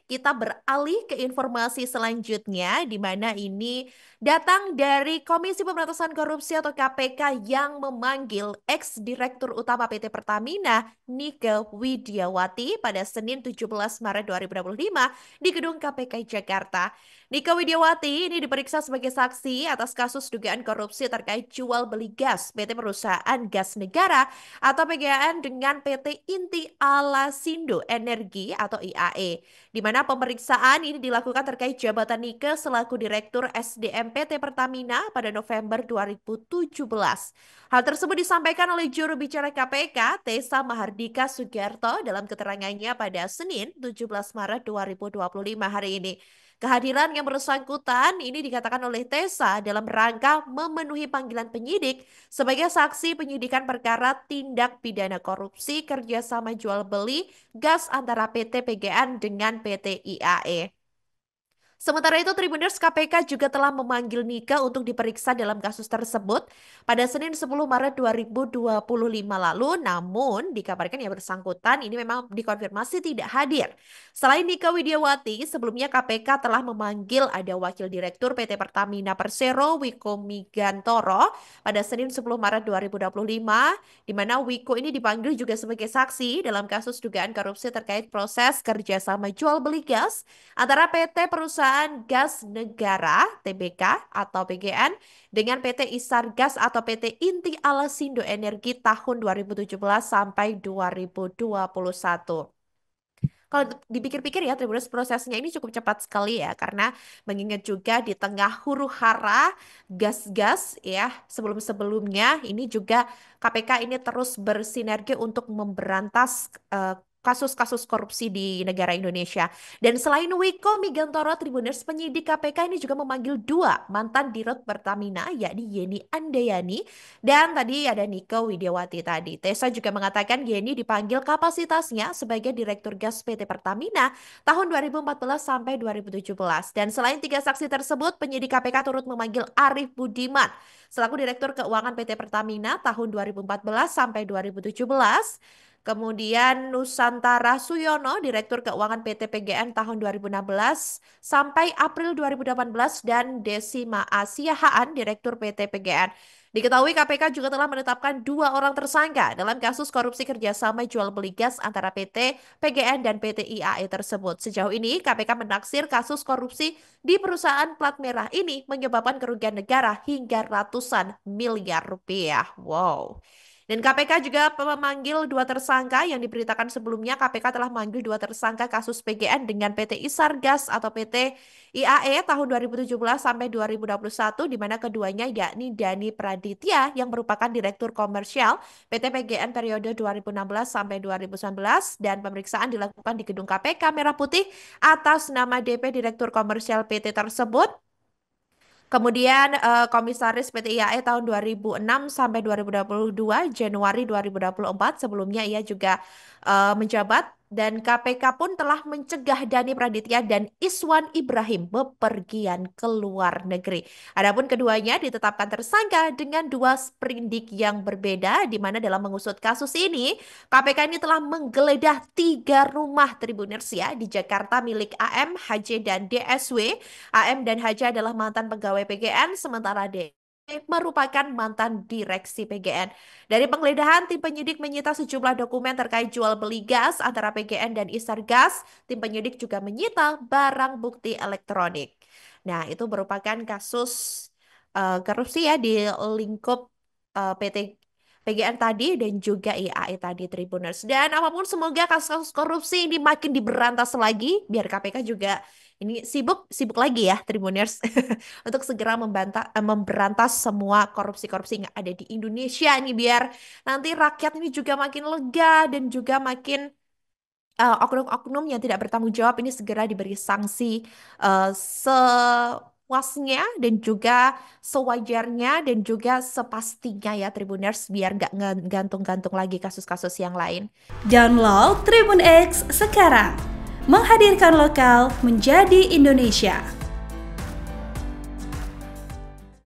Kita beralih ke informasi selanjutnya, di mana ini datang dari Komisi Pemberantasan Korupsi atau KPK yang memanggil ex-direktur utama PT Pertamina, Nike Widiawati, pada Senin 17 Maret 2025 di Gedung KPK Jakarta. Nike Widiawati ini diperiksa sebagai saksi atas kasus dugaan korupsi terkait jual beli gas PT Perusahaan Gas Negara atau PGN dengan PT Inti Alasindo Energi atau IAE, di mana pemeriksaan ini dilakukan terkait jabatan Nike selaku Direktur SDM PT Pertamina pada November 2017. Hal tersebut disampaikan oleh juru bicara KPK, Tessa Mahardika Sugiarto, dalam keterangannya pada Senin 17 Maret 2025 hari ini. Kehadiran yang bersangkutan ini dikatakan oleh Tessa dalam rangka memenuhi panggilan penyidik sebagai saksi penyidikan perkara tindak pidana korupsi kerjasama jual beli gas antara PT PGN dengan PT IAE. Sementara itu, Tribuners KPK juga telah memanggil Nika untuk diperiksa dalam kasus tersebut pada Senin 10 Maret 2025 lalu, namun dikabarkan yang bersangkutan ini memang dikonfirmasi tidak hadir. Selain Nika Widiawati, sebelumnya KPK telah memanggil ada Wakil Direktur PT Pertamina Persero, Wiko Migantoro, pada Senin 10 Maret 2025, di mana Wiko ini dipanggil juga sebagai saksi dalam kasus dugaan korupsi terkait proses kerjasama jual beli gas antara PT Perusahaan Gas Negara (TBK) atau PGN dengan PT Isar Gas atau PT Inti Alasindo Energi tahun 2017 sampai 2021. Kalau dipikir-pikir ya, Tribuners, prosesnya ini cukup cepat sekali ya, karena mengingat juga di tengah huru-hara gas-gas ya, sebelum-sebelumnya ini juga KPK ini terus bersinergi untuk memberantas kasus-kasus korupsi di negara Indonesia. Dan selain Wiko Migantoro, Tribuners, penyidik KPK ini juga memanggil dua mantan Dirut Pertamina, yakni Yeni Andayani dan tadi ada Nike Widiawati tadi. Tessa juga mengatakan Yeni dipanggil kapasitasnya sebagai Direktur Gas PT Pertamina tahun 2014 sampai 2017. Dan selain tiga saksi tersebut, penyidik KPK turut memanggil Arif Budiman selaku Direktur Keuangan PT Pertamina tahun 2014 sampai 2017. Kemudian Nusantara Suyono, Direktur Keuangan PT PGN tahun 2016 sampai April 2018, dan Desima Asiahaan, Direktur PT PGN. Diketahui KPK juga telah menetapkan dua orang tersangka dalam kasus korupsi kerjasama jual beli gas antara PT PGN dan PT IAE tersebut. Sejauh ini KPK menaksir kasus korupsi di perusahaan plat merah ini menyebabkan kerugian negara hingga ratusan miliar rupiah. Wow. Dan KPK juga memanggil dua tersangka yang diberitakan sebelumnya. KPK telah memanggil dua tersangka kasus PGN dengan PT Isar Gas atau PT IAE tahun 2017 sampai 2021, di mana keduanya yakni Dani Praditya yang merupakan Direktur Komersial PT PGN periode 2016 sampai 2019, dan pemeriksaan dilakukan di gedung KPK Merah Putih atas nama DP Direktur Komersial PT tersebut. Kemudian Komisaris PT IAE tahun 2006 sampai 2022, Januari 2024. Sebelumnya ia juga menjabat, dan KPK pun telah mencegah Dani Praditya dan Iswan Ibrahim bepergian ke luar negeri. Adapun keduanya ditetapkan tersangka dengan dua sprindik yang berbeda, di mana dalam mengusut kasus ini KPK ini telah menggeledah tiga rumah Tribuners ya di Jakarta milik AM, HJ, dan DSW. AM dan HJ adalah mantan pegawai PGN, sementara D merupakan mantan direksi PGN. Dari penggeledahan, tim penyidik menyita sejumlah dokumen terkait jual beli gas antara PGN dan Isar Gas. Tim penyidik juga menyita barang bukti elektronik. Nah, itu merupakan kasus korupsi ya di lingkup PT PGN tadi dan juga IAE tadi, Tribuners. Dan apapun, semoga kasus-kasus korupsi ini makin diberantas lagi biar KPK juga ini sibuk lagi ya, Tribuners, untuk segera memberantas semua korupsi-korupsi yang ada di Indonesia ini, biar nanti rakyat ini juga makin lega dan juga makin oknum-oknum yang tidak bertanggung jawab ini segera diberi sanksi sepuasnya dan juga sewajarnya dan juga sepastinya ya, Tribuners, biar nggak gantung-gantung lagi kasus-kasus yang lain. Download Tribun X sekarang, menghadirkan lokal menjadi Indonesia.